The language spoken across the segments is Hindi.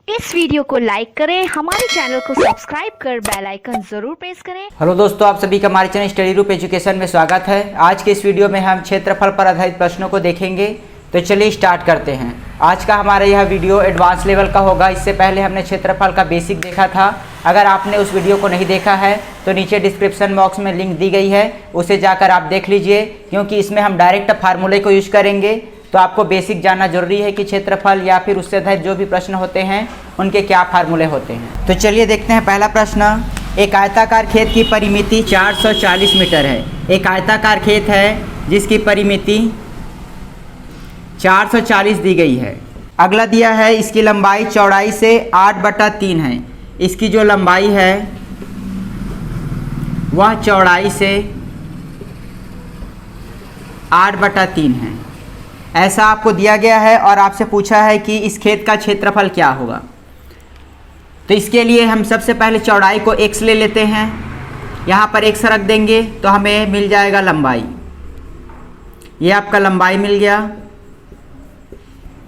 इस वीडियो को लाइक करें, हमारे चैनल को सब्सक्राइब कर बेल आइकन जरूर प्रेस करें। हेलो दोस्तों, आप सभी का हमारे चैनल स्टडी रूप एजुकेशन में स्वागत है। आज के इस वीडियो में हम क्षेत्रफल पर आधारित प्रश्नों को देखेंगे। तो चलिए स्टार्ट करते हैं। आज का हमारा यह वीडियो एडवांस लेवल का होगा। इससे पहले हमने क्षेत्रफल का बेसिक देखा था। अगर आपने उस वीडियो को नहीं देखा है तो नीचे डिस्क्रिप्शन बॉक्स में लिंक दी गई है, उसे जाकर आप देख लीजिए, क्योंकि इसमें हम डायरेक्ट फार्मूले को यूज करेंगे। तो आपको बेसिक जानना जरूरी है कि क्षेत्रफल या फिर उससे आधारित जो भी प्रश्न होते हैं उनके क्या फार्मूले होते हैं। तो चलिए देखते हैं पहला प्रश्न। एक आयताकार खेत की परिमिति 440 मीटर है। एक आयताकार खेत है जिसकी परिमिति 440 दी गई है। अगला दिया है इसकी लंबाई चौड़ाई से 8/3 है। इसकी जो लंबाई है वह चौड़ाई से 8/3 है। ऐसा आपको दिया गया है और आपसे पूछा है कि इस खेत का क्षेत्रफल क्या होगा। तो इसके लिए हम सबसे पहले चौड़ाई को x ले लेते हैं। यहाँ पर x रख देंगे तो हमें मिल जाएगा लंबाई। ये आपका लंबाई मिल गया।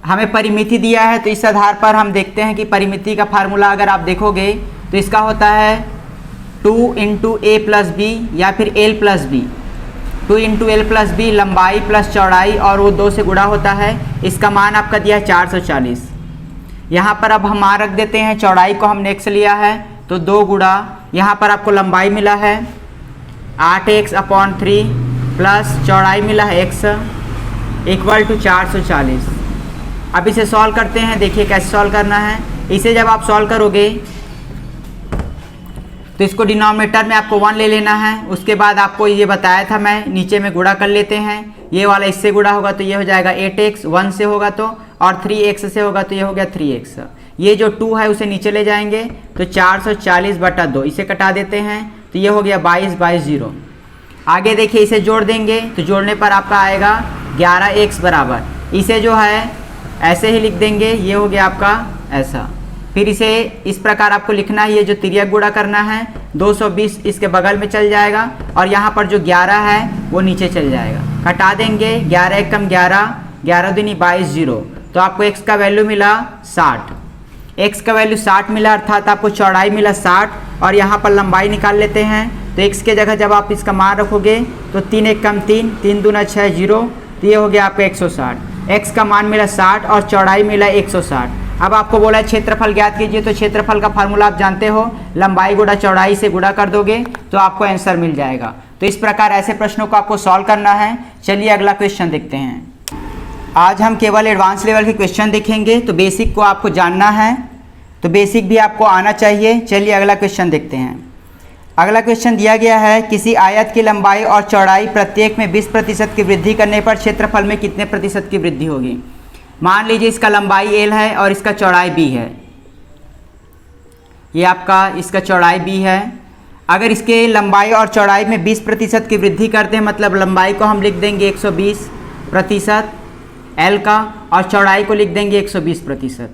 हमें परिमिति दिया है तो इस आधार पर हम देखते हैं कि परिमिति का फार्मूला अगर आप देखोगे तो इसका होता है 2 × a + b या फिर l + b। 2 × l + b लंबाई प्लस चौड़ाई और वो 2 से गुणा होता है। इसका मान आपका दिया है 440। यहाँ पर अब हम मान रख देते हैं। चौड़ाई को हमने x लिया है तो 2 गुणा, यहाँ पर आपको लंबाई मिला है 8x/3 प्लस चौड़ाई मिला है x = 440। अब इसे सॉल्व करते हैं। देखिए कैसे सॉल्व करना है। इसे जब आप सॉल्व करोगे तो इसको डिनोमिनेटर में आपको 1 ले लेना है। उसके बाद आपको ये बताया था मैं, नीचे में गुणा कर लेते हैं। ये वाला इससे गुणा होगा तो ये हो जाएगा 8x, 1 से होगा तो, और 3x से होगा तो ये हो गया 3x। ये जो 2 है उसे नीचे ले जाएंगे तो 440/2 इसे कटा देते हैं तो ये हो गया 22/0। आगे देखिए इसे जोड़ देंगे तो जोड़ने पर आपका आएगा 11x बराबर। इसे जो है ऐसे ही लिख देंगे, ये हो गया आपका ऐसा। फिर इसे इस प्रकार आपको लिखना है। ये जो तिर्यक गुणा करना है 220 इसके बगल में चल जाएगा और यहाँ पर जो 11 है वो नीचे चल जाएगा। कटा देंगे 11 × 11, 11 दूनी 22, 0। तो आपको x का वैल्यू मिला 60। x का वैल्यू 60 मिला, अर्थात आपको चौड़ाई मिला 60 और यहाँ पर लंबाई निकाल लेते हैं। तो x के जगह जब आप इसका मान रखोगे तो 3 × 1 = 3, 3 दूना 6, 0। तो ये हो गया आपका 160। x का मान मिला 60 और चौड़ाई मिला 160। अब आपको बोला है क्षेत्रफल ज्ञात कीजिए। तो क्षेत्रफल का फार्मूला आप जानते हो, लंबाई गुणा चौड़ाई से गुणा कर दोगे तो आपको आंसर मिल जाएगा। तो इस प्रकार ऐसे प्रश्नों को आपको सॉल्व करना है। चलिए अगला क्वेश्चन देखते हैं। आज हम केवल एडवांस लेवल के क्वेश्चन देखेंगे। तो बेसिक को आपको जानना है, तो बेसिक भी आपको आना चाहिए। चलिए अगला क्वेश्चन देखते हैं। अगला क्वेश्चन दिया गया है, किसी आयत की लंबाई और चौड़ाई प्रत्येक में 20% की वृद्धि करने पर क्षेत्रफल में कितने प्रतिशत की वृद्धि होगी। मान लीजिए इसका लंबाई l है और इसका चौड़ाई b है। ये आपका इसका चौड़ाई b है। अगर इसके लंबाई और चौड़ाई में 20% की वृद्धि करते हैं, मतलब लंबाई को हम लिख देंगे 120% l का और चौड़ाई को लिख देंगे 120%।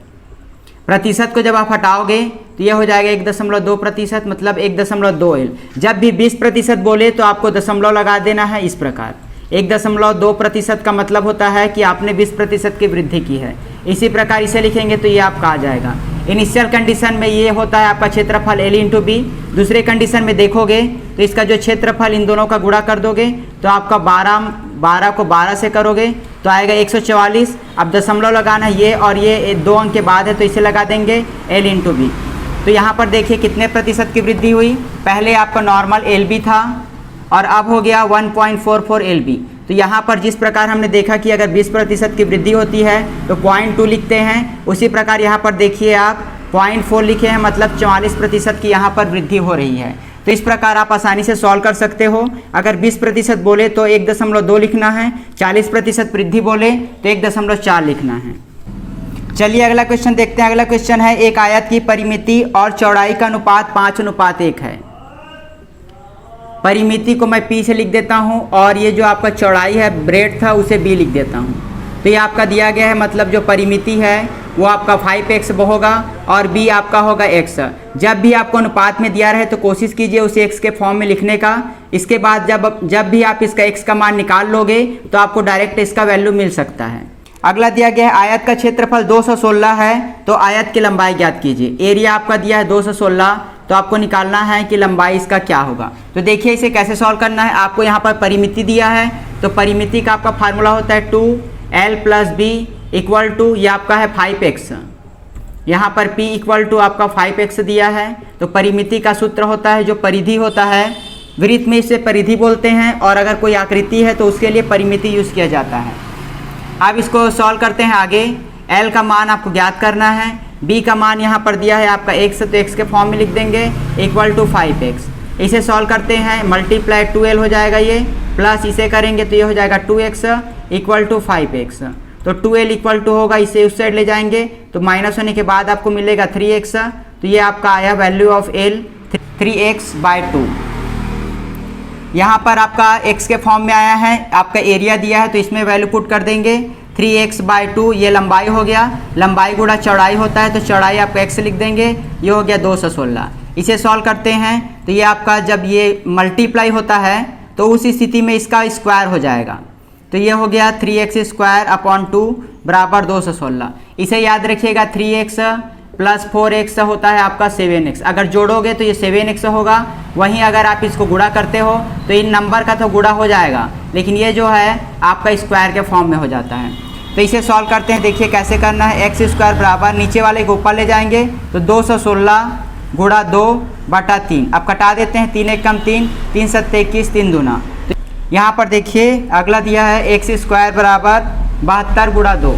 प्रतिशत को जब आप हटाओगे तो ये हो जाएगा 1.2%, मतलब 1.2l। जब भी 20% बोले तो आपको दशमलव लगा देना है। इस प्रकार 1.2% का मतलब होता है कि आपने 20% की वृद्धि की है। इसी प्रकार इसे लिखेंगे तो ये आपका आ जाएगा। इनिशियल कंडीशन में ये होता है आपका क्षेत्रफल l × b। दूसरे कंडीशन में देखोगे तो इसका जो क्षेत्रफल इन दोनों का गुणा कर दोगे तो आपका 12 को 12 से करोगे तो आएगा 144। अब दशमलव लगाना है, ये और ये 2 अंक के बाद है तो इसे लगा देंगे l × b। तो यहाँ पर देखिए कितने प्रतिशत की वृद्धि हुई। पहले आपका नॉर्मल LB था और अब हो गया 1.44 LB। तो यहाँ पर जिस प्रकार हमने देखा कि अगर 20% की वृद्धि होती है तो 0.2 लिखते हैं, उसी प्रकार यहाँ पर देखिए आप 0.4 लिखे हैं, मतलब 44% की यहाँ पर वृद्धि हो रही है। तो इस प्रकार आप आसानी से सॉल्व कर सकते हो। अगर 20% बोले तो 1.2 लिखना है, 40% वृद्धि बोले तो 1.4 लिखना है। चलिए अगला क्वेश्चन देखते हैं। अगला क्वेश्चन है, एक आयत की परिमिति और चौड़ाई का अनुपात 5:1 है। परिमिति को मैं P से लिख देता हूँ और ये जो आपका चौड़ाई है ब्रेड था उसे B लिख देता हूँ। तो ये आपका दिया गया है, मतलब जो परिमिति है वो आपका 5x होगा और B आपका होगा x। जब भी आपको अनुपात में दिया रहे तो कोशिश कीजिए उसे x के फॉर्म में लिखने का। इसके बाद जब भी आप इसका x का मान निकाल लोगे तो आपको डायरेक्ट इसका वैल्यू मिल सकता है। अगला दिया गया है आयत का क्षेत्रफल 216 है, तो आयत की लंबाई ज्ञात कीजिए। एरिया आपका दिया है 216, तो आपको निकालना है कि लंबाई इसका क्या होगा। तो देखिए इसे कैसे सॉल्व करना है। आपको यहाँ पर परिमिति दिया है, तो परिमिति का आपका फार्मूला होता है 2l + b इक्वल टू, ये आपका है 5x, यहाँ पर p इक्वल टू आपका 5x दिया है। तो परिमिति का सूत्र होता है, जो परिधि होता है, वृत्त में इसे परिधि बोलते हैं, और अगर कोई आकृति है तो उसके लिए परिमिति यूज़ किया जाता है। अब इसको सॉल्व करते हैं आगे। l का मान आपको ज्ञात करना है, b का मान यहाँ पर दिया है आपका x, तो x के फॉर्म में लिख देंगे इक्वल टू 5x। इसे सॉल्व करते हैं, मल्टीप्लाई 2l हो जाएगा ये, प्लस इसे करेंगे तो ये हो जाएगा 2x इक्वल टू 5x। तो 2l इक्वल टू होगा, इसे उस साइड ले जाएंगे तो माइनस होने के बाद आपको मिलेगा 3x। तो ये आपका आया वैल्यू ऑफ l 3x/2। यहाँ पर आपका x के फॉर्म में आया है, आपका एरिया दिया है तो इसमें वैल्यू पुट कर देंगे 3x/2। ये लंबाई हो गया, लंबाई गुणा चौड़ाई होता है, तो चौड़ाई आपका x लिख देंगे, ये हो गया 216। इसे सॉल्व करते हैं तो ये आपका जब ये मल्टीप्लाई होता है तो उस स्थिति में इसका स्क्वायर हो जाएगा, तो ये हो गया 3x² / 2 = 216। इसे याद रखिएगा, 3x + 4x होता है आपका 7x। अगर जोड़ोगे तो ये 7x होगा। वहीं अगर आप इसको गुणा करते हो तो इन नंबर का तो गुणा हो जाएगा, लेकिन ये जो है आपका स्क्वायर के फॉर्म में हो जाता है। तो इसे सॉल्व करते हैं, देखिए कैसे करना है। x² बराबर नीचे वाले को ऊपर ले जाएंगे तो 216 × 2/3। अब कटा देते हैं, 3 × 1 = 3, 3 × 7 = 21, 3 दूना। तो यहाँ पर देखिए अगला दिया है x² बराबर 72 × 2।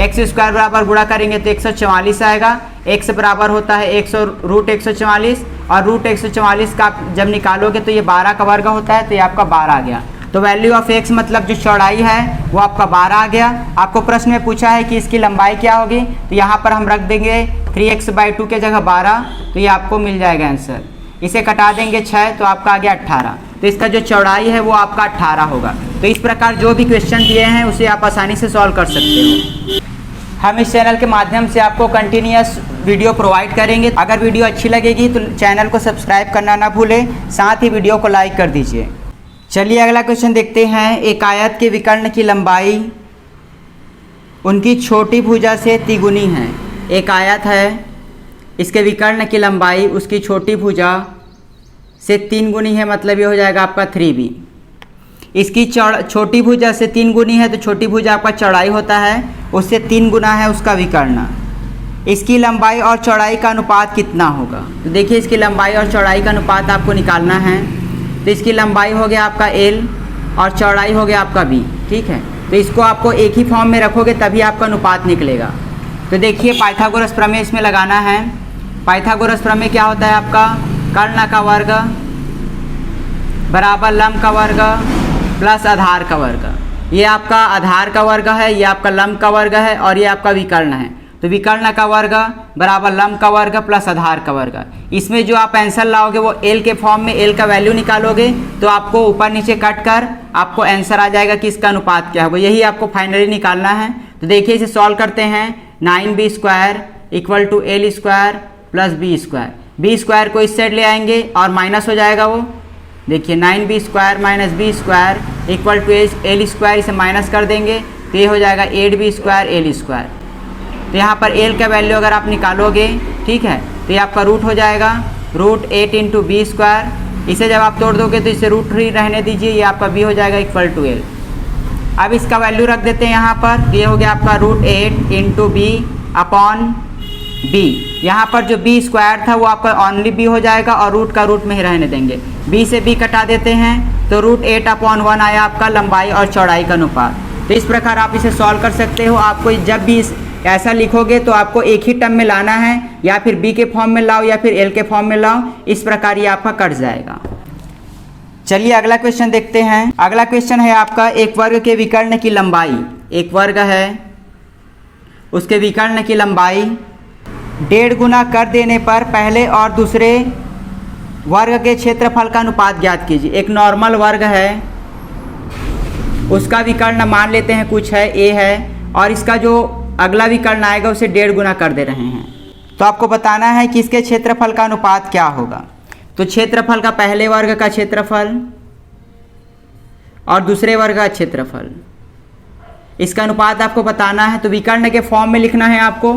x² बराबर गुणा करेंगे तो 144 आएगा। x बराबर होता है 100√144, और √144 का जब निकालोगे तो ये 12 का वर्ग होता है, तो ये आपका 12 आ गया। तो वैल्यू ऑफ x मतलब जो चौड़ाई है वो आपका 12 आ गया। आपको प्रश्न में पूछा है कि इसकी लंबाई क्या होगी, तो यहाँ पर हम रख देंगे 3x/2 के जगह 12, तो ये आपको मिल जाएगा आंसर। इसे कटा देंगे 6, तो आपका आ गया 18। तो इसका जो चौड़ाई है वो आपका 18 होगा। तो इस प्रकार जो भी क्वेश्चन दिए हैं उसे आप आसानी से सॉल्व कर सकते हो। हम इस चैनल के माध्यम से आपको कंटिन्यूअस वीडियो प्रोवाइड करेंगे। अगर वीडियो अच्छी लगेगी तो चैनल को सब्सक्राइब करना ना भूलें, साथ ही वीडियो को लाइक कर दीजिए। चलिए अगला क्वेश्चन देखते हैं। एक आयत के विकर्ण की लंबाई उनकी छोटी भुजा से तिगुनी है। एक आयत है, इसके विकर्ण की लंबाई उसकी छोटी भुजा से 3 गुनी है, मतलब ये हो जाएगा आपका 3b। इसकी छोटी भुजा से 3 गुनी है, तो छोटी भुजा आपका चौड़ाई होता है, उससे 3 गुना है उसका विकर्ण। इसकी लंबाई और चौड़ाई का अनुपात कितना होगा। तो देखिए इसकी लंबाई और चौड़ाई का अनुपात आपको निकालना है। तो इसकी लंबाई हो गया आपका l और चौड़ाई हो गया आपका b, ठीक है। तो इसको आपको एक ही फॉर्म में रखोगे तभी आपका अनुपात निकलेगा। तो देखिए पाइथागोरस प्रमेय इसमें लगाना है। पाइथागोरस प्रमेय क्या होता है आपका, कर्ण का वर्ग बराबर लंब का वर्ग प्लस आधार का वर्ग। ये आपका आधार का वर्ग है, ये आपका लंब का वर्ग है, और ये आपका विकर्ण है। तो विकर्ण का वर्ग बराबर लंब का वर्ग प्लस आधार का वर्ग। इसमें जो आप आंसर लाओगे वो l के फॉर्म में ल का वैल्यू निकालोगे, तो आपको ऊपर नीचे कट कर आपको आंसर आ जाएगा कि इसका अनुपात क्या होगा। यही आपको फाइनली निकालना है। तो देखिए इसे सॉल्व करते हैं। 9b² = l² + b²। b² को इस साइड ले आएंगे और माइनस हो जाएगा वो। देखिए 9b² - b² = l², इसे माइनस कर देंगे तो ये हो जाएगा 8b² l²। तो यहाँ पर l का वैल्यू अगर आप निकालोगे, ठीक है, तो ये आपका रूट हो जाएगा √8 × b²। इसे जब आप तोड़ दोगे तो इसे √3 रहने दीजिए, ये आपका b हो जाएगा इक्वल टू l। अब इसका वैल्यू रख देते हैं यहाँ पर, ये हो गया आपका √8 × b/b। यहाँ पर जो b² था वो आपका ओनली b हो जाएगा, और रूट का रूट में ही रहने देंगे। b से b कटा देते हैं तो √8/1 आया आपका लंबाई और चौड़ाई का अनुपात। तो इस प्रकार आप इसे सॉल्व कर सकते हो। आपको जब भी ऐसा लिखोगे तो आपको एक ही टर्म में लाना है, या फिर b के फॉर्म में लाओ या फिर l के फॉर्म में लाओ, इस प्रकार ये आपका कट जाएगा। चलिए अगला क्वेश्चन देखते हैं। अगला क्वेश्चन है आपका, एक वर्ग के विकर्ण की लंबाई, एक वर्ग है उसके विकर्ण की लंबाई 1.5 गुना कर देने पर पहले और दूसरे वर्ग के क्षेत्रफल का अनुपात ज्ञात कीजिए। एक नॉर्मल वर्ग है, उसका विकर्ण मान लेते हैं कुछ है a है, और इसका जो अगला विकर्ण आएगा उसे 1.5 गुना कर दे रहे हैं। तो आपको बताना है कि इसके क्षेत्रफल का अनुपात क्या होगा। तो क्षेत्रफल का पहले वर्ग का क्षेत्रफल और दूसरे वर्ग का क्षेत्रफल, इसका अनुपात आपको बताना है। तो विकर्ण के फॉर्म में लिखना है आपको।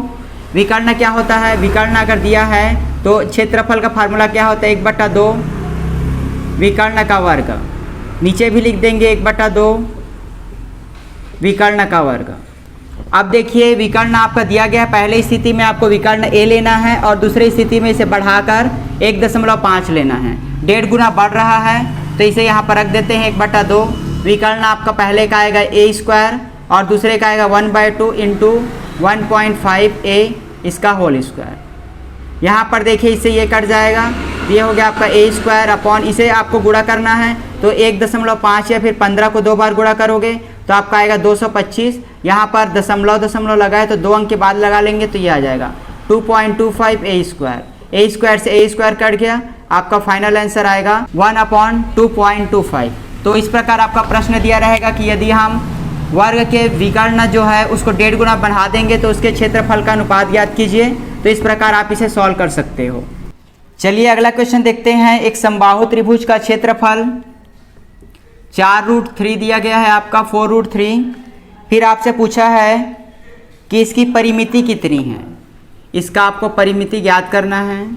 विकर्ण क्या होता है, विकर्ण अगर दिया है तो क्षेत्रफल का फार्मूला क्या होता है, 1/2 विकर्ण का वर्ग। नीचे भी लिख देंगे 1/2 विकर्ण का वर्ग। अब देखिए विकर्ण आपका दिया गया है, पहले स्थिति में आपको विकर्ण a लेना है और दूसरी स्थिति में इसे बढ़ाकर 1.5 लेना है। 1.5 गुना बढ़ रहा है तो इसे यहाँ पर रख देते हैं 1/2। विकर्ण आपका पहले का आएगा a² और दूसरे का आएगा 1/2 इंटू 1.5a इसका होल स्क्वायर। यहाँ पर देखिए इससे ये कट जाएगा, ये हो गया आपका a² अपॉन, इसे आपको गुणा करना है तो 1.5 या फिर 15 को 2 बार गुणा करोगे तो आपका आएगा 225। यहाँ पर दशमलव लगाए तो 2 अंक के बाद लगा लेंगे तो ये आ जाएगा 2.25 a² से a² कट गया, आपका फाइनल आंसर आएगा 1/2.25। तो इस प्रकार आपका प्रश्न दिया रहेगा कि यदि हम वर्ग के विकर्ण जो है उसको 1.5 गुना बढ़ा देंगे तो उसके क्षेत्रफल का अनुपात ज्ञात कीजिए। तो इस प्रकार आप इसे सॉल्व कर सकते हो। चलिए अगला क्वेश्चन देखते हैं। एक समबाहु त्रिभुज का क्षेत्रफल 4√3 दिया गया है आपका 4√3। फिर आपसे पूछा है कि इसकी परिमिति कितनी है, इसका आपको परिमिति ज्ञात करना है।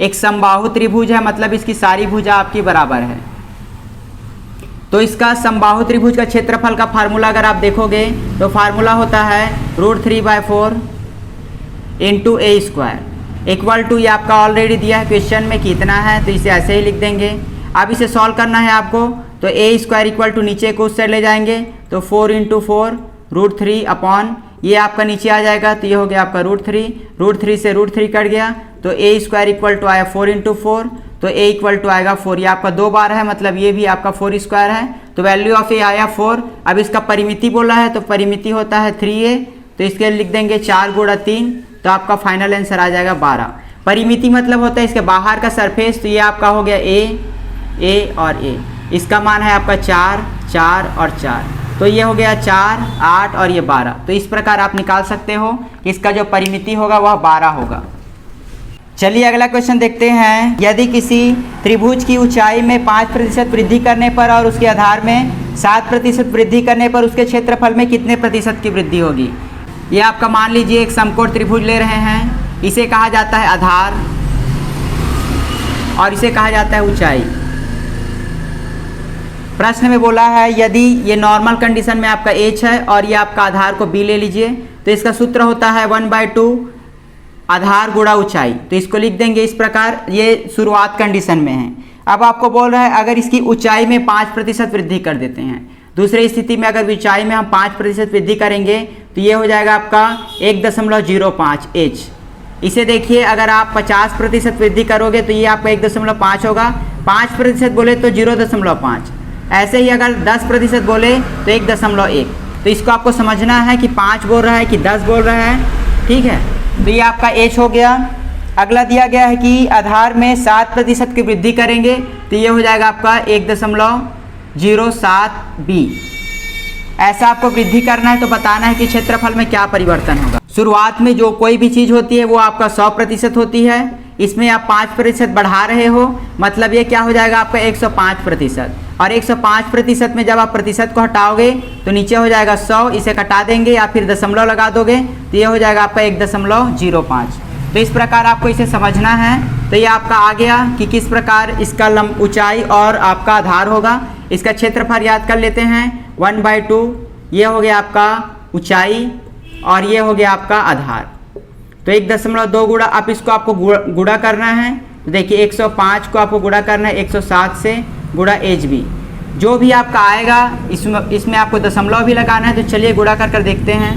एक समबाहु त्रिभुज है मतलब इसकी सारी भुजा आपकी बराबर है। तो इसका समबाहु त्रिभुज का क्षेत्रफल का फार्मूला अगर आप देखोगे तो फार्मूला होता है √3/4 इंटू a² इक्वल टू, ये आपका ऑलरेडी दिया है क्वेश्चन में कितना है तो इसे ऐसे ही लिख देंगे। अब इसे सॉल्व करना है आपको तो a² इक्वल टू नीचे को उस साइड ले जाएंगे तो 4 × 4 √3 अपॉन, ये आपका नीचे आ जाएगा तो ये हो गया आपका √3 से √3 कट गया तो a² इक्वल टू आया 4 × 4 तो a इक्वल टू आएगा 4। ये आपका 2 बार है मतलब ये भी आपका 4² है तो वैल्यू ऑफ a आया 4। अब इसका परिमिति बोला है तो परिमिति होता है 3a, तो इसके लिख देंगे 4 × 3 तो आपका फाइनल आंसर आ जाएगा 12। परिमिति मतलब होता है इसके बाहर का सरफेस, तो ये आपका हो गया a और a, इसका मान है आपका 4 और 4 तो ये हो गया 4, 8 और ये 12। तो इस प्रकार आप निकाल सकते हो कि इसका जो परिमिति होगा वह 12 होगा। चलिए अगला क्वेश्चन देखते हैं। यदि किसी त्रिभुज की ऊंचाई में 5% वृद्धि करने पर और उसके आधार में 7% वृद्धि करने पर उसके क्षेत्रफल में कितने प्रतिशत की वृद्धि होगी। ये आपका मान लीजिए एक समकोण त्रिभुज ले रहे हैं, इसे कहा जाता है आधार और इसे कहा जाता है ऊंचाई। प्रश्न में बोला है यदि ये नॉर्मल कंडीशन में आपका h है और ये आपका आधार को b ले लीजिए तो इसका सूत्र होता है 1/2 आधार गुणा ऊंचाई। तो इसको लिख देंगे इस प्रकार, ये शुरुआत कंडीशन में है। अब आपको बोल रहा है अगर इसकी ऊंचाई में 5% वृद्धि कर देते हैं, दूसरी स्थिति में अगर ऊंचाई में हम 5% वृद्धि करेंगे तो ये हो जाएगा आपका 1.05 h। इसे देखिए अगर आप 50% वृद्धि करोगे तो ये आपका 1.5 होगा, 5% बोले तो 0.5, ऐसे ही अगर 10% बोले तो 1.1। तो इसको आपको समझना है कि 5 बोल रहा है कि 10 बोल रहा है, ठीक है। तो ये आपका h हो गया। अगला दिया गया है कि आधार में 7% की वृद्धि करेंगे तो ये हो जाएगा आपका 1.07 b। ऐसा आपको वृद्धि करना है तो बताना है कि क्षेत्रफल में क्या परिवर्तन होगा। शुरुआत में जो कोई भी चीज़ होती है वो आपका 100% होती है, इसमें आप 5% बढ़ा रहे हो मतलब ये क्या हो जाएगा आपका 105%। और 105% में जब आप प्रतिशत को हटाओगे तो नीचे हो जाएगा 100, इसे घटा देंगे या फिर दशमलव लगा दोगे तो ये हो जाएगा आपका 1.05। तो इस प्रकार आपको इसे समझना है। तो ये आपका आ गया कि किस प्रकार इसका ऊंचाई और आपका आधार होगा। इसका क्षेत्रफल याद कर लेते हैं 1/2, ये हो गया आपका ऊंचाई और ये हो गया आपका आधार। तो 1.2 गुणा, आप इसको आपको गुणा करना है तो देखिए 105 को आपको गुणा करना है 107 से गुणा HB, जो भी आपका आएगा इसमें आपको दशमलव भी लगाना है। तो चलिए गुणा कर देखते हैं।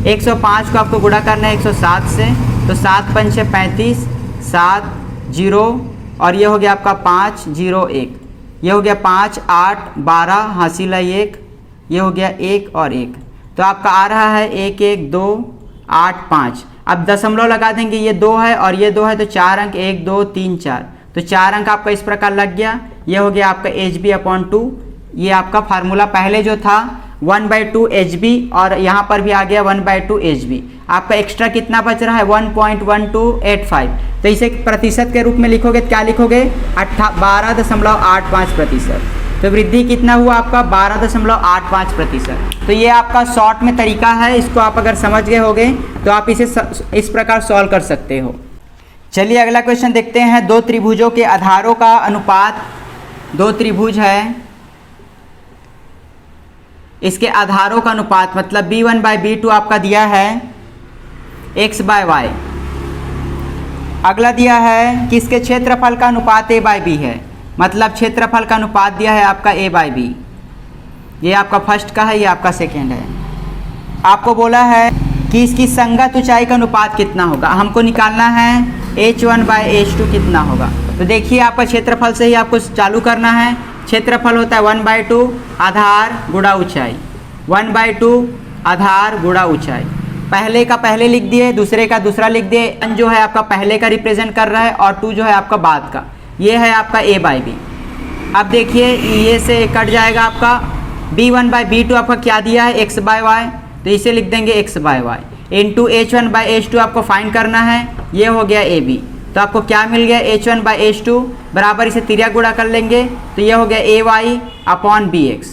105 को आपको गुणा करना है 107 से, तो 7 × 5 = 35, 7 0 और ये हो गया आपका 5 0 1, ये हो गया 5 8 12 हासिल है 1, ये हो गया 1 और 1। तो आपका आ रहा है 1 1 2 8 5। अब दशमलव लगा देंगे, ये 2 है और ये 2 है तो 4 अंक 1 2 3 4, तो 4 अंक आपका इस प्रकार लग गया। ये हो गया आपका HB/2। ये आपका फार्मूला पहले जो था 1/2 HB और यहाँ पर भी आ गया 1/2 HB। आपका एक्स्ट्रा कितना बच रहा है 1.1285। तो इसे प्रतिशत के रूप में लिखोगे तो क्या लिखोगे 12.85%। तो वृद्धि कितना हुआ आपका 12.85%। तो ये आपका शॉर्ट में तरीका है, इसको आप अगर समझ गए होगे तो आप इसे इस प्रकार सॉल्व कर सकते हो। चलिए अगला क्वेश्चन देखते हैं। दो त्रिभुजों के आधारों का अनुपात, दो त्रिभुज है, इसके आधारों का अनुपात मतलब b1/b2 आपका दिया है x/y। अगला दिया है कि इसके क्षेत्रफल का अनुपात a/b है, मतलब क्षेत्रफल का अनुपात दिया है आपका a/b। ये आपका फर्स्ट का है, ये आपका सेकेंड है। आपको बोला है कि इसकी संगत ऊंचाई का अनुपात कितना होगा, हमको निकालना है h1/h2 कितना होगा। तो देखिए आपका क्षेत्रफल से ही आपको चालू करना है। क्षेत्रफल होता है 1/2 आधार गुणा ऊंचाई, 1/2 आधार गुणा ऊंचाई। पहले का पहले लिख दिए, दूसरे का दूसरा लिख दिए। 1 जो है आपका पहले का रिप्रेजेंट कर रहा है और 2 जो है आपका बाद का। ये है आपका a/b। अब देखिए ये से कट जाएगा आपका b1/b2 आपका क्या दिया है x/y, तो इसे लिख देंगे x/y इंटू h1/h2 आपको फाइंड करना है, ये हो गया ab। तो आपको क्या मिल गया h1/h2 बराबर इसे तिर्यक गुणा कर लेंगे तो ये हो गया ay/bx।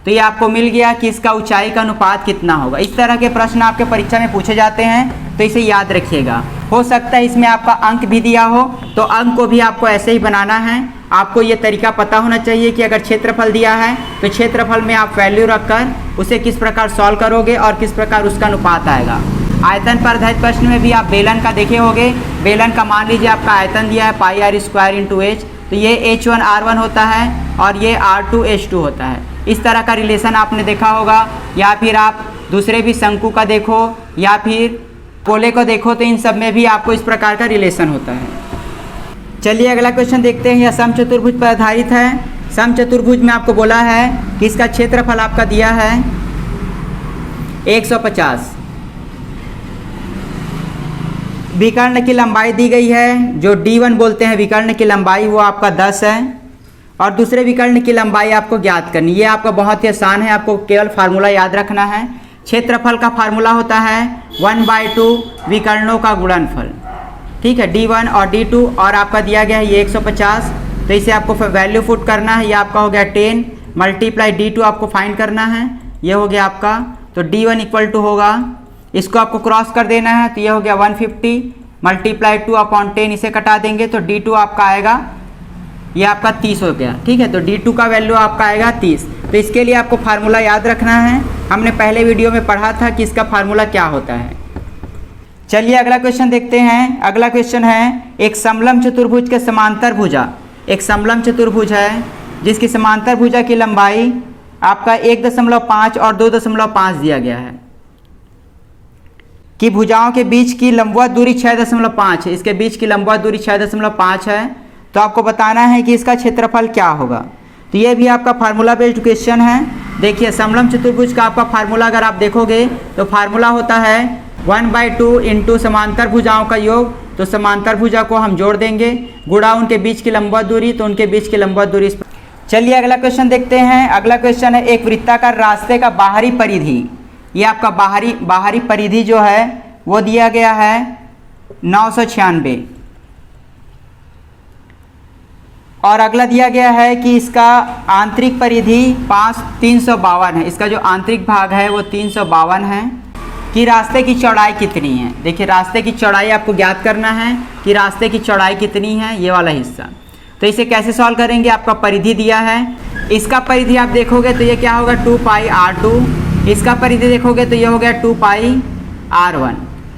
तो ये आपको मिल गया कि इसका ऊंचाई का अनुपात कितना होगा। इस तरह के प्रश्न आपके परीक्षा में पूछे जाते हैं, तो इसे याद रखिएगा। हो सकता है इसमें आपका अंक भी दिया हो, तो अंक को भी आपको ऐसे ही बनाना है। आपको ये तरीका पता होना चाहिए कि अगर क्षेत्रफल दिया है तो क्षेत्रफल में आप वैल्यू रखकर उसे किस प्रकार सॉल्व करोगे और किस प्रकार उसका अनुपात आएगा। आयतन पर आधारित प्रश्न में भी आप बेलन का देखे होंगे। बेलन का मान लीजिए आपका आयतन दिया है πr² × h, तो ये h1r1 होता है और ये r2h2 होता है। इस तरह का रिलेशन आपने देखा होगा, या फिर आप दूसरे भी शंकु का देखो या फिर गोले को देखो, तो इन सब में भी आपको इस प्रकार का रिलेशन होता है। चलिए अगला क्वेश्चन देखते हैं। यह समचतुर्भुज पर आधारित है। समचतुर्भुज में आपको बोला है कि इसका क्षेत्रफल आपका दिया है 150। विकर्ण की लंबाई दी गई है, जो d1 बोलते हैं विकर्ण की लंबाई, वो आपका 10 है और दूसरे विकर्ण की लंबाई आपको ज्ञात करनी। ये आपका बहुत ही आसान है, आपको केवल फार्मूला याद रखना है। क्षेत्रफल का फार्मूला होता है 1/2 विकर्णों का गुणनफल, ठीक है, d1 और d2, और आपका दिया गया है ये 150। तो इसे आपको वैल्यू पुट करना है। ये आपका हो गया 10 मल्टीप्लाई d2 आपको फाइंड करना है, ये हो गया आपका। तो d1 इक्वल टू होगा, इसको आपको क्रॉस कर देना है, तो ये हो गया 150 मल्टीप्लाई 2/10, इसे कटा देंगे तो d2 आपका आएगा, ये आपका 30 हो गया, ठीक है। तो d2 का वैल्यू आपका आएगा 30। तो इसके लिए आपको फार्मूला याद रखना है। हमने पहले वीडियो में पढ़ा था कि इसका फार्मूला क्या होता है। चलिए अगला क्वेश्चन देखते हैं। अगला क्वेश्चन है, एक समलंब चतुर्भुज के समांतर भुजा, एक समलंब चतुर्भुज है जिसकी समांतर भुजा की लंबाई आपका 1.5 और 2.5 दिया गया है, कि भुजाओं के बीच की लंबवत दूरी 6.5 है, इसके बीच की लंबवत दूरी 6.5 है। तो आपको बताना है कि इसका क्षेत्रफल क्या होगा। तो ये भी आपका फार्मूला बेस्ड क्वेश्चन है। देखिए समलंब चतुर्भुज का आपका फार्मूला अगर आप देखोगे तो फार्मूला होता है 1/2 इंटू समांतर भुजाओं का योग। तो समांतर भुजा को हम जोड़ देंगे गुणा उनके बीच की लंबवत दूरी, तो उनके बीच की लंबवत दूरी। चलिए अगला क्वेश्चन देखते हैं। अगला क्वेश्चन है, एक वृत्ताकार रास्ते का बाहरी परिधि, ये आपका बाहरी परिधि जो है वो दिया गया है 996, और अगला दिया गया है कि इसका आंतरिक परिधि 352 है। इसका जो आंतरिक भाग है वो 352 है। कि रास्ते की चौड़ाई कितनी है। देखिए रास्ते की चौड़ाई आपको ज्ञात करना है कि रास्ते की चौड़ाई कितनी है, ये वाला हिस्सा। तो इसे कैसे सॉल्व करेंगे, आपका परिधि दिया है, इसका परिधि आप देखोगे तो ये क्या होगा 2πr2, इसका परिधि देखोगे तो ये हो गया 2πr1।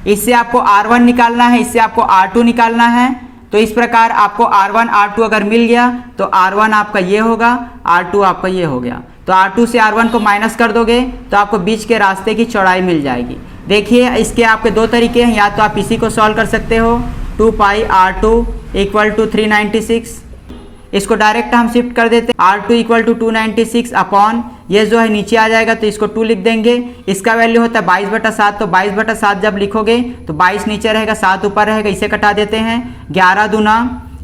इससे आपको r1 निकालना है, इससे आपको r2 निकालना है। तो इस प्रकार आपको r1 r2 अगर मिल गया तो r1 आपका ये होगा, r2 आपका ये हो गया। तो r2 से r1 को माइनस कर दोगे तो आपको बीच के रास्ते की चौड़ाई मिल जाएगी। देखिए इसके आपके दो तरीके हैं, या तो आप इसी को सॉल्व कर सकते हो 2πr2 = 396, इसको डायरेक्ट हम शिफ्ट कर देते हैं r2 = 296 अपॉन ये जो है नीचे आ जाएगा तो इसको 2 लिख देंगे। इसका वैल्यू होता है 22/7, तो 22/7 जब लिखोगे तो 22 नीचे रहेगा 7 ऊपर रहेगा, इसे कटा देते हैं। 11 दूना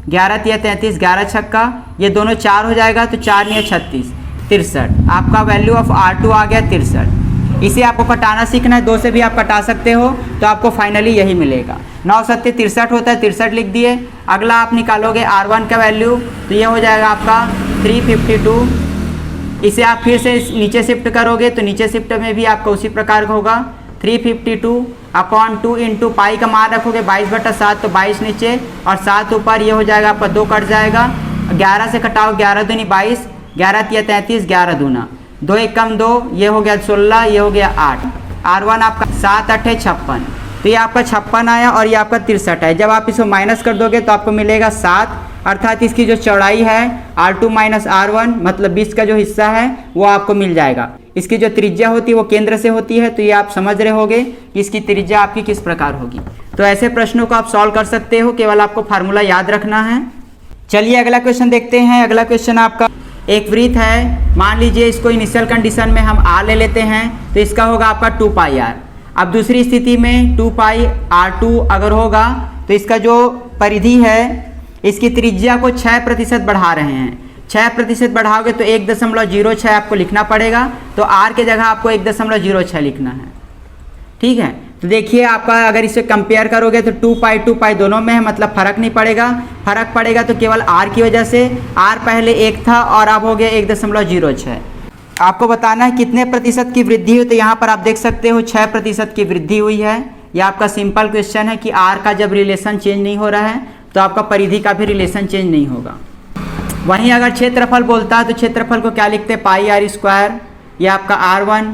11 तिया 33, 11 छक्का ये दोनों 4 हो जाएगा तो 4 9 36, 63। आपका वैल्यू ऑफ r2 आ गया 63। इसे आपको कटाना सीखना है, 2 से भी आप कटा सकते हो तो आपको फाइनली यही मिलेगा। 9 7 63 होता है, 63 लिख दिए। अगला आप निकालोगे r1 का वैल्यू तो ये हो जाएगा आपका 352 इसे आप फिर से नीचे शिफ्ट करोगे तो नीचे शिफ्ट में भी आपका उसी प्रकार का होगा 352/2 इंटू पाई का मान रखोगे 22/7, तो 22 नीचे और 7 ऊपर, ये हो जाएगा आपका 2 कट जाएगा, 11 से कटाओ 11 दूनी 22, 11 तिया 33, 11 दूना 2 एकम 2, ये हो गया 16, ये हो गया 8। R1 आपका 7 8 56, तो ये आपका 56 आया और ये आपका 63 है। जब आप इसको माइनस कर दोगे तो आपको मिलेगा 7, अर्थात इसकी जो चौड़ाई है R2 माइनस R1 मतलब 20 का जो हिस्सा है वो आपको मिल जाएगा। इसकी जो त्रिज्या होती है वो केंद्र से होती है, तो ये आप समझ रहे होगे कि इसकी त्रिज्या आपकी किस प्रकार होगी। तो ऐसे प्रश्नों को आप सॉल्व कर सकते हो, केवल आपको फार्मूला याद रखना है। चलिए अगला क्वेश्चन देखते हैं। अगला क्वेश्चन आपका एक वृत्त है, मान लीजिए इसको इनिशियल कंडीशन में हम R ले लेते हैं, तो इसका होगा आपका 2πr। अब दूसरी स्थिति में 2πr2 अगर होगा तो इसका जो परिधि है इसकी त्रिज्या को 6% बढ़ा रहे हैं। 6% बढ़ाओगे तो 1.06 आपको लिखना पड़ेगा, तो r के जगह आपको 1.06 लिखना है। ठीक है, तो देखिए आपका अगर इसे कंपेयर करोगे तो 2π दोनों में है, मतलब फर्क नहीं पड़ेगा। फर्क पड़ेगा तो केवल r की वजह से, r पहले 1 था और अब हो गया 1.06। आपको बताना है कितने प्रतिशत की वृद्धि हुई, तो यहाँ पर आप देख सकते हो 6% की वृद्धि हुई है। यह आपका सिंपल क्वेश्चन है कि r का जब रिलेशन चेंज नहीं हो रहा है तो आपका परिधि का भी रिलेशन चेंज नहीं होगा। वहीं अगर क्षेत्रफल बोलता है तो क्षेत्रफल को क्या लिखते हैं, πr², ये आपका R1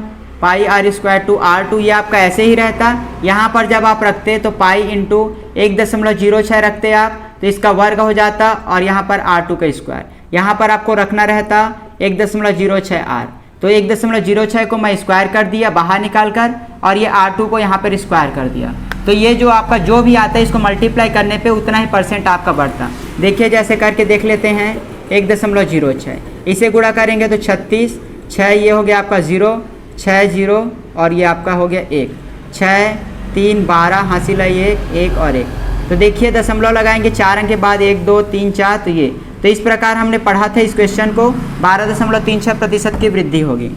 πr² टू R2, ये आपका ऐसे ही रहता। यहाँ पर जब आप रखते तो पाई इंटू 1.06 रखते आप, तो इसका वर्ग हो जाता और यहाँ पर R2 का स्क्वायर, यहाँ पर आपको रखना रहता 1.06r, तो 1.06 को मैं स्क्वायर कर दिया बाहर निकाल कर और ये R2 को यहाँ पर स्क्वायर कर दिया। तो ये जो आपका जो भी आता है इसको मल्टीप्लाई करने पे उतना ही % आपका बढ़ता। देखिए जैसे करके देख लेते हैं, 1.06 इसे गुणा करेंगे तो 36, 6 ये हो गया आपका 0, 6 0 और ये आपका हो गया 1, 6 3 12 हासिल है 1 और 1। तो देखिए दशमलव लगाएंगे 4 अंक के बाद 1 2 3 4, तो इस प्रकार हमने पढ़ा था इस क्वेश्चन को 12.36% की वृद्धि होगी।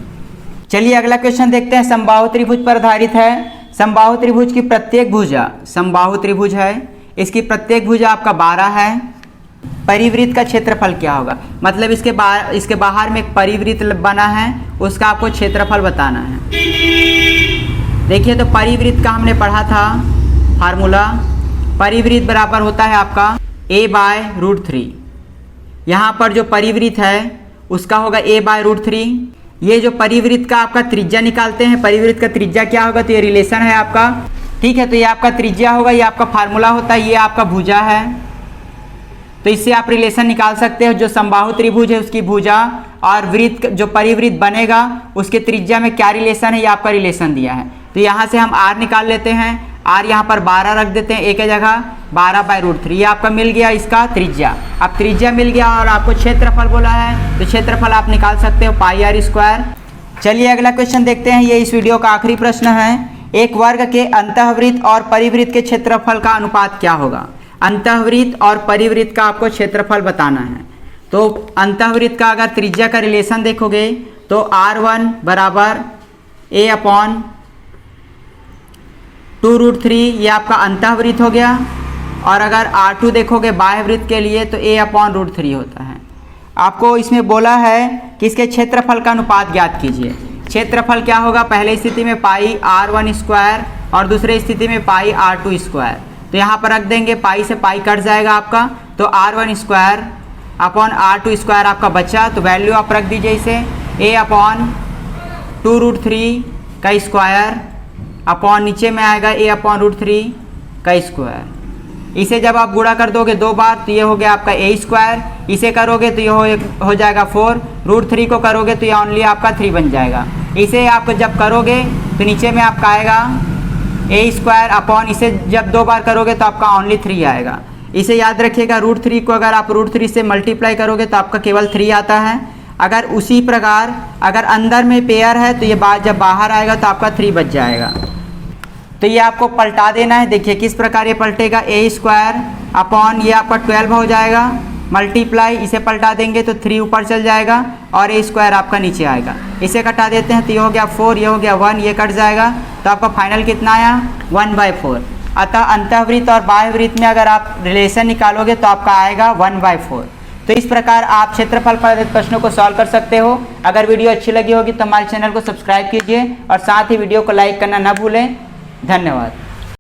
चलिए अगला क्वेश्चन देखते हैं। समबाहु त्रिभुज पर आधारित है। समबाहु त्रिभुज की प्रत्येक भुजा, समबाहु त्रिभुज है, इसकी प्रत्येक भुजा आपका 12 है। परिवृत्त का क्षेत्रफल क्या होगा, मतलब इसके बाहर में एक परिवृत्त बना है, उसका आपको क्षेत्रफल बताना है। देखिए तो परिवृत्त का हमने पढ़ा था फार्मूला, परिवृत्त बराबर होता है आपका a/√3। यहाँ पर जो परिवृत्त है उसका होगा a/√3। ये जो परिवृत्त का आपका त्रिज्या निकालते हैं, परिवृत्त का त्रिज्या क्या होगा, तो ये रिलेशन है आपका। ठीक है, तो ये आपका त्रिज्या होगा, ये आपका फार्मूला होता है, ये आपका भुजा है, तो इससे आप रिलेशन निकाल सकते हो। जो समबाहु त्रिभुज है उसकी भुजा और वृत्त जो परिवृत्त बनेगा उसके त्रिज्या में क्या रिलेशन है, ये आपका रिलेशन दिया है। तो यहाँ से हम r निकाल लेते हैं, r यहाँ पर 12 रख देते हैं, a के जगह 12/√3, ये आपका मिल गया इसका त्रिज्या। अब त्रिज्या मिल गया और आपको क्षेत्रफल बोला है, तो क्षेत्रफल आप निकाल सकते हो πr²। चलिए अगला क्वेश्चन देखते हैं, ये इस वीडियो का आखिरी प्रश्न है। एक वर्ग के अंतःवृत्त और परिवृत्त के क्षेत्रफल का अनुपात क्या होगा। अंतःवृत्त और परिवृत्त का आपको क्षेत्रफल बताना है। तो अंतःवृत्त का अगर त्रिज्या का रिलेशन देखोगे तो R1 बराबर a/√3, ये आपका अंतःवृत्त हो गया। और अगर R2 देखोगे बाह्यवृत्त के लिए तो a/√3 होता है। आपको इसमें बोला है कि इसके क्षेत्रफल का अनुपात ज्ञात कीजिए। क्षेत्रफल क्या होगा, पहले स्थिति में πr1² और दूसरे स्थिति में πr2²। तो यहाँ पर रख देंगे, पाई से पाई कट जाएगा आपका, तो r1² आपका बचा, तो वैल्यू आप रख दीजिए इसे a/√3 का स्क्वायर अपॉन नीचे में आएगा a/√3 का स्क्वायर। इसे जब आप गुणा कर दोगे 2 बार तो ये हो गया आपका a², इसे करोगे तो ये हो जाएगा 4, √3 को करोगे तो ये ओनली आपका 3 बन जाएगा। इसे आप जब करोगे तो नीचे में आपका आएगा a² अपॉन, इसे जब 2 बार करोगे तो आपका ओनली 3 आएगा। इसे याद रखिएगा, √3 को अगर आप √3 से मल्टीप्लाई करोगे तो आपका केवल 3 आता है। अगर उसी प्रकार अगर अंदर में पेयर है तो ये जब बाहर आएगा तो आपका 3 बच जाएगा। तो ये आपको पलटा देना है। देखिए किस प्रकार ये पलटेगा, a² अपॉन ये आपका 12 हो जाएगा, मल्टीप्लाई इसे पलटा देंगे तो 3 ऊपर चल जाएगा और a² आपका नीचे आएगा। इसे कटा देते हैं तो ये हो गया 4, ये हो गया 1, ये कट जाएगा, तो आपका फाइनल कितना आया 1/4। अतः अंतःवृत्त और बाह्यवृत्त में अगर आप रिलेशन निकालोगे तो आपका आएगा 1/4। तो इस प्रकार आप क्षेत्रफल पर आधारित प्रश्नों को सॉल्व कर सकते हो। अगर वीडियो अच्छी लगी होगी तो हमारे चैनल को सब्सक्राइब कीजिए और साथ ही वीडियो को लाइक करना ना भूलें। धन्यवाद।